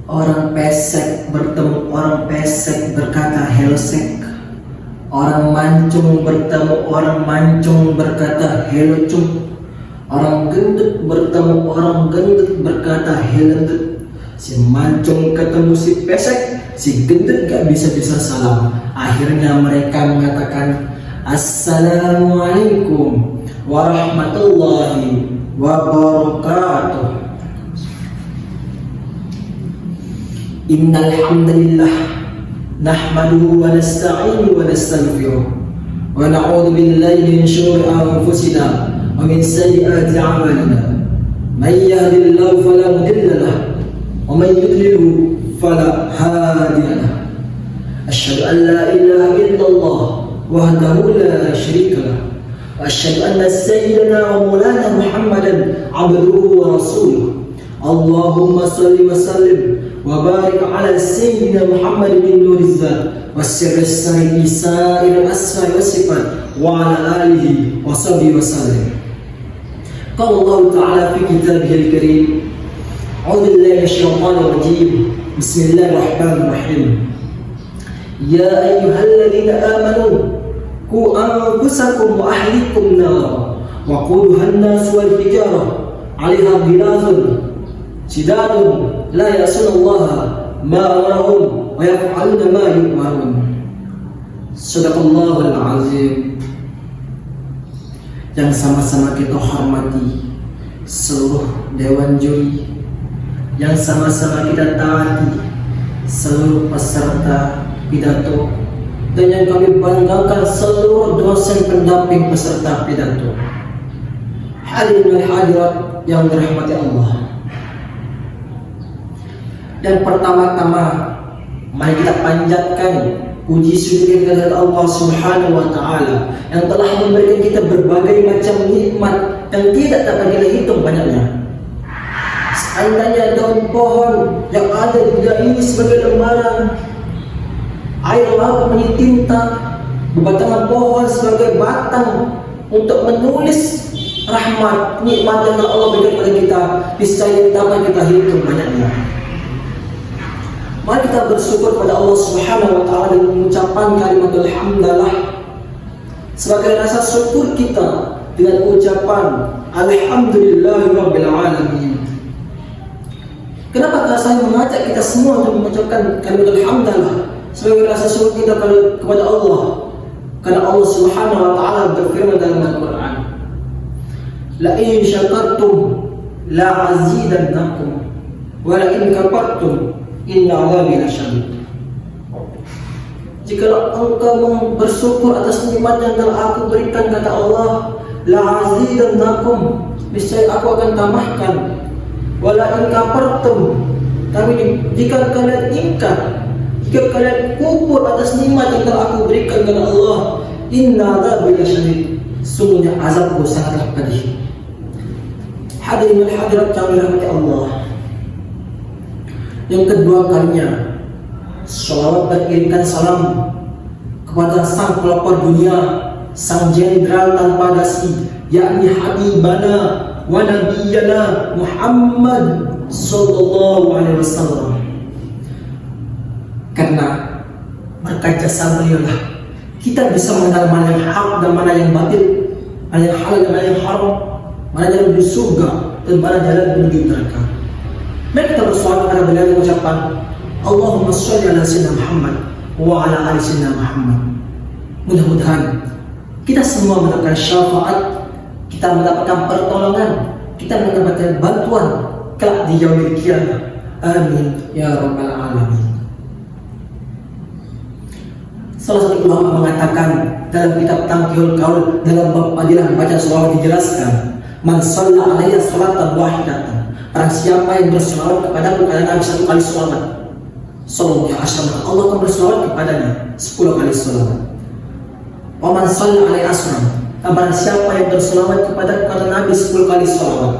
Orang pesek bertemu orang pesek berkata hello sek. Orang mancung bertemu orang mancung berkata hello cung. Orang gendut bertemu orang gendut berkata hello gendut. Si mancung ketemu si pesek, si gendut gak bisa salam. Akhirnya mereka mengatakan Assalamualaikum warahmatullahi wabarakatuh. Innal hamdalillah nahmaduhu wa nasta'inuhu wa nastaghfiruh wa na'udzu billahi min shururi anfusina wa min sayyiati a'malina. May yahdihillahu fala mudilla lahu wa may yudlilhu fala hadiya lahu. Asyhadu an la ilaha illallah wahdahu la syarika lahu wa asyhadu anna sayyidana wa maulana Muhammadan 'abduhu wa rasuluh. Allahumma shalli wa sallim wa barik ala sayyidina Muhammad bin Nuriz Zat wa sirris sari sa'ir al-asma wa sifat wa ala alihi wa sahbihi wa sallim. Qala Allah ta'ala fi kitabihil karim, a'udzu billahi minasyaitonir rajim. Bismillahirrahmanirrahim. Ya ayyuhalladzina amanu qu anfusakum wa ahlikum nar wa quduha an-nas wal hijarah 'alaiha ghilazun shidadun la ya'sunallaha ma amarahum wa yaf'aluna ma yu'marun. Shadaqallahul azim. Yang sama-sama kita hormati seluruh dewan juri, yang sama-sama kita taati seluruh peserta pidato, dan yang kami banggakan seluruh dosen pendamping peserta pidato. Hadirin dan hadirat yang dirahmati Allah. Dan pertama-tama mari kita panjatkan puji syukur kepada Allah Subhanahu wa taala yang telah memberikan kita berbagai macam nikmat yang tidak dapat kita hitung banyaknya. Seandainya daun pohon yang ada di dunia ini sebagai lembaran, air laut menjadi tinta, batang pohon sebagai batang untuk menulis rahmat nikmat yang Allah berikan kepada kita, niscaya dapat kita hitung banyaknya. Mari kita bersyukur kepada Allah Subhanahu wa taala dengan mengucapkan kalimatul hamdalah sebagai rasa syukur kita dengan ucapan alhamdulillahirabbil alamin. Kenapa saya mengajak kita semua untuk mengucapkan kalimatul hamdalah sebagai rasa syukur kita kepada Allah? Karena Allah Subhanahu wa taala berfirman dalam Al-Qur'an, la in syakartum la azidannakum wa la in kafartum inna 'adzabi lasyadid. Jika engkau bersyukur atas nikmat yang telah aku berikan, kata Allah, la azidannakum, niscaya aku akan tambahkan. Wala in kafartum, tapi jika kalian ingkar, jika kalian kufur atas nikmat yang telah aku berikan, kata Allah, inna 'adzabi lasyadid, sungguhnya azabku sangatlah pedih. Hadirin dan hadirat yang dirahmati Allah. Yang kedua kalinya, sholawat beriringkan salam kepada sang pelopor dunia, sang jenderal tanpa dasi, yakni Habibana wa Nabiyana Muhammad sallallahu alaihi wasallam. Karena berkat jasa beliaulah kita bisa mengenal mana yang hak dan mana yang batil, mana yang halal dan mana yang haram, mana jalan menuju surga dan mana jalan menuju neraka. Mari kita bersoal kepada beliau dengan ucapan Allahumma sholli ala sayyidina Muhammad wa ala ali sayyidina Muhammad. Mudah-mudahan kita semua mendapatkan syafaat, kita mendapatkan pertolongan, kita mendapatkan bantuan kelak di yaumil qiyamah. Amin ya rabbal alamin. Salah satu ulama mengatakan dalam kitab Tangkihul Qaul dalam bab padilah baca sholawat dijelaskan, man shalla alayya sholatan wahidatan, barang siapa yang bersolawat kepadaku karena Nabi 1 kali solawat, sallallahu alaihi wasallam, Allah akan bersolawat kepadanya 10 kali solawat. Wa man shalla alaihi asran, barang siapa yang bersolawat kepada Nabi 10 kali solawat,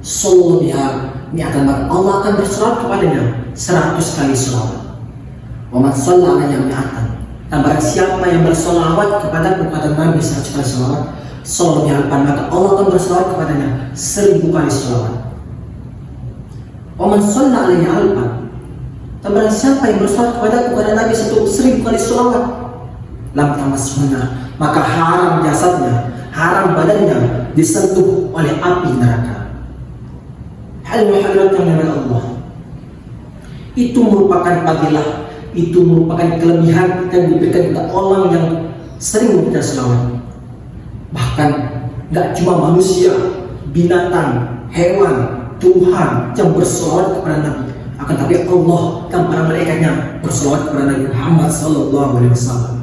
sallallahu alaihi wasallam, Allah akan bersolawat kepadanya 100 kali solawat. Wa man shalla alaihi mi'atan, barang siapa yang bersolawat kepada Nabi 100 kali solawat, sallallahu alaihi wasallam, maka Allah akan bersolawat kepadanya 1000 kali solawat. Wa man shalla alaihi alfan, Dan barang siapa yang bersolawat kepada Nabi 1000 kali solawat, lam tamassunna, maka haram jasadnya, haram badannya disentuh oleh api neraka. Hadirat yang dimiliki Allah, itu merupakan fadilah, itu merupakan kelebihan yang diberikan kepada orang yang sering membaca selawat. Bahkan gak cuma manusia, binatang, hewan, Tuhan yang bersolawat kepada Nabi, akan tapi Allah dan para malaikatnya bersolawat kepada Nabi Muhammad SAW.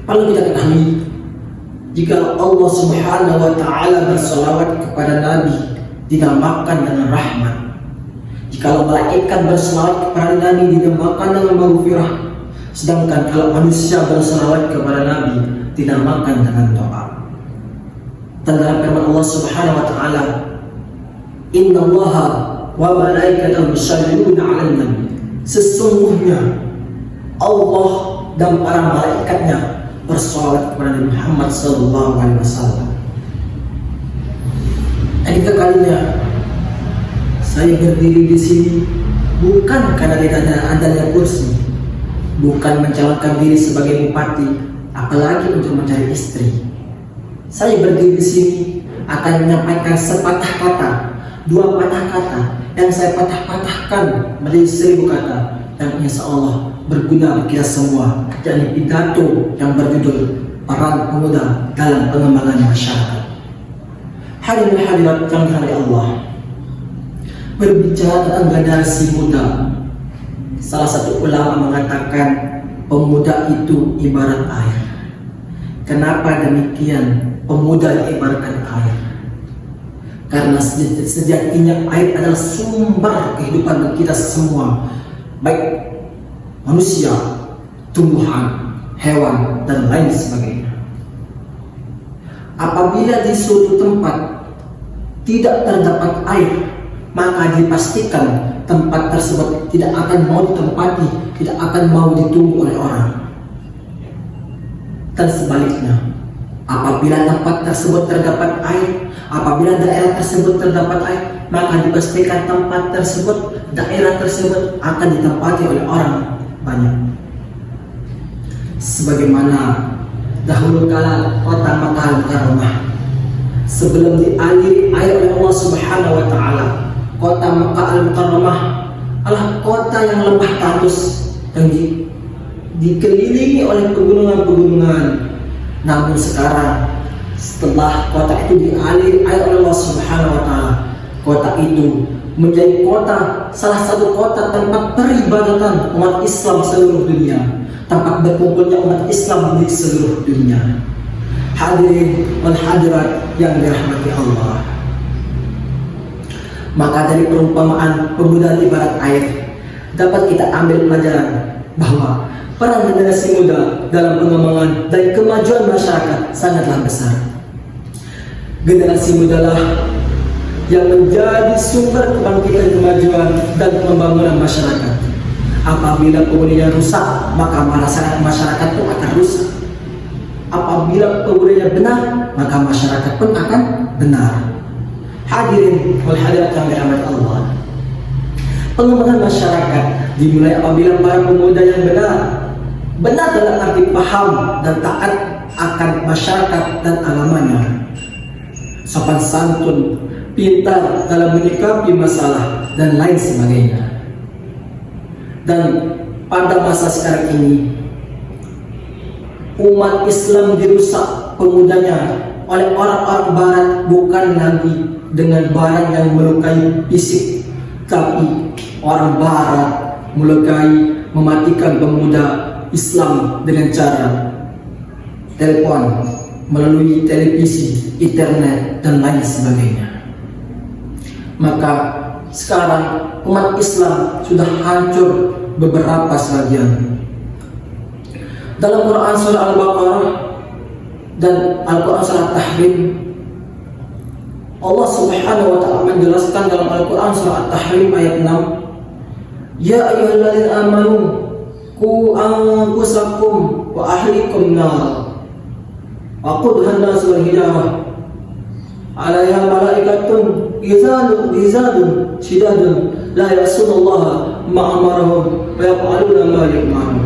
Perlu kita ketahui, jika Allah Subhanahu wa Ta'ala bersolawat kepada Nabi dinamakan dengan rahmat. Jika malaikat bersolawat kepada Nabi dinamakan dengan maghfirah. Sedangkan kalau manusia bersolawat kepada Nabi dinamakan dengan doa. Dan dalam firman Allah Subhanahu wa Ta'ala, Innallaha wa malaikatahu yusholluna 'alan nabi. Sesungguhnya Allah dan para malaikatnya bersolawat kepada Nabi Muhammad SAW. Ketiga kalinya saya berdiri di sini bukan karena tidak adanya kursi, bukan mencalonkan diri sebagai bupati, apalagi untuk mencari istri. Saya berdiri di sini akan menyampaikan sepatah kata, 2 patah kata yang saya patah-patahkan menjadi 1000 kata yang insya Allah berguna bagi kita semua, yakni pidato yang berjudul Peran Pemuda dalam Pengembangan Masyarakat. Hadirin hadirat yang dirahmati Allah, berbicara tentang generasi muda, salah satu ulama mengatakan pemuda itu ibarat air. Kenapa demikian? Pemuda diibaratkan air karena sejatinya air adalah sumber kehidupan kita semua, baik manusia, tumbuhan, hewan, dan lain sebagainya. Apabila di suatu tempat tidak terdapat air, maka dipastikan tempat tersebut tidak akan mau ditempati, tidak akan mau ditunggu oleh orang. Dan sebaliknya, apabila tempat tersebut terdapat air, apabila daerah tersebut terdapat air, maka dipastikan tempat tersebut, daerah tersebut akan ditempati oleh orang banyak. Sebagaimana dahulu kala kota Makkah Al-Mukarramah sebelum dialiri air oleh Allah Subhanahu wa Ta'ala, kota Makkah Al-Mukarramah adalah kota yang lembah tandus yang dikelilingi oleh pegunungan-pegunungan. Namun sekarang setelah kota itu dialiri air oleh Allah Subhanahu wa Ta'ala, kota itu menjadi kota, salah satu kota tempat peribadatan umat Islam seluruh dunia, tempat berkumpulnya umat Islam di seluruh dunia. Hadirin wal hadirat yang dirahmati Allah, maka dari perumpamaan pemuda ibarat air dapat kita ambil pelajaran bahwa peran generasi muda dalam pengembangan dan kemajuan masyarakat sangatlah besar. Generasi muda lah yang menjadi sumber kebangkitan kemajuan dan pembangunan masyarakat. Apabila pemudanya rusak, maka masyarakat pun akan rusak. Apabila pemudanya benar, maka masyarakat pun akan benar. Hadirin wal hadirat yang dirahmati Allah, pengembangan masyarakat dimulai apabila para pemuda yang benar dalam arti paham dan taat akan masyarakat dan agamanya, sopan santun, pintar dalam menyikapi masalah, dan lain sebagainya. Dan pada masa sekarang ini, umat Islam dirusak pemudanya oleh orang-orang barat, bukan lagi dengan barang yang melukai fisik, tapi orang barat melukai, mematikan pemuda Islam dengan cara telepon, melalui televisi, internet, dan lain sebagainya. Maka sekarang umat Islam sudah hancur beberapa sebagian. Dalam Quran surah Al-Baqarah dan Al-Quran surah At-Tahrim, Allah Subhanahu wa Ta'ala menjelaskan dalam Al-Quran surah At-Tahrim ayat 6, Ya ayyuhalladzina amanu qu anfusakum wa ahlikum nar wa qudha an-nas wal hijarah 'alaiha malaikatun gizadun shidadun la ya'sunallaha ma amarahum wa yaf'aluna ma yu'marun.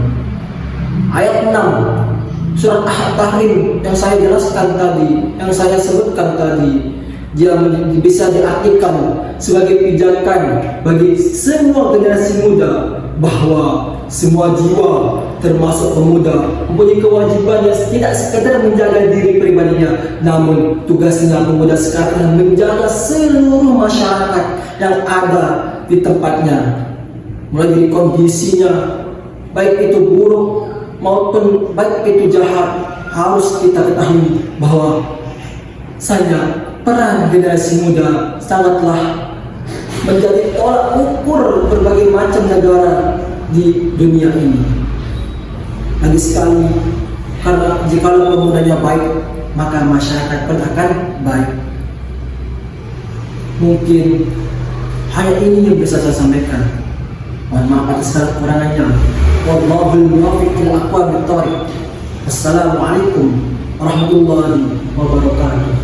Ayat 6 surat At-Tahrim yang saya jelaskan tadi, yang saya sebutkan tadi, dia bisa diartikan sebagai pijakan bagi semua generasi muda bahwa semua jiwa termasuk pemuda mempunyai kewajiban yang tidak sekedar menjaga diri pribadinya, namun tugasnya pemuda sekarang menjaga seluruh masyarakat yang ada di tempatnya, mulai dari kondisinya baik itu buruk maupun baik itu jahat. Harus kita ketahui bahwa peran generasi muda sangatlah menjadi tolak ukur berbagai macam negara di dunia ini. Lagi sekali, karena jika pemudanya baik, maka masyarakat pun akan baik. Mungkin hanya ini yang bisa saya sampaikan. Mohon maaf atas segala kekurangannya. Wallahul muwaffiq ila aqwamit thoriq. Assalamualaikum warahmatullahi wabarakatuh.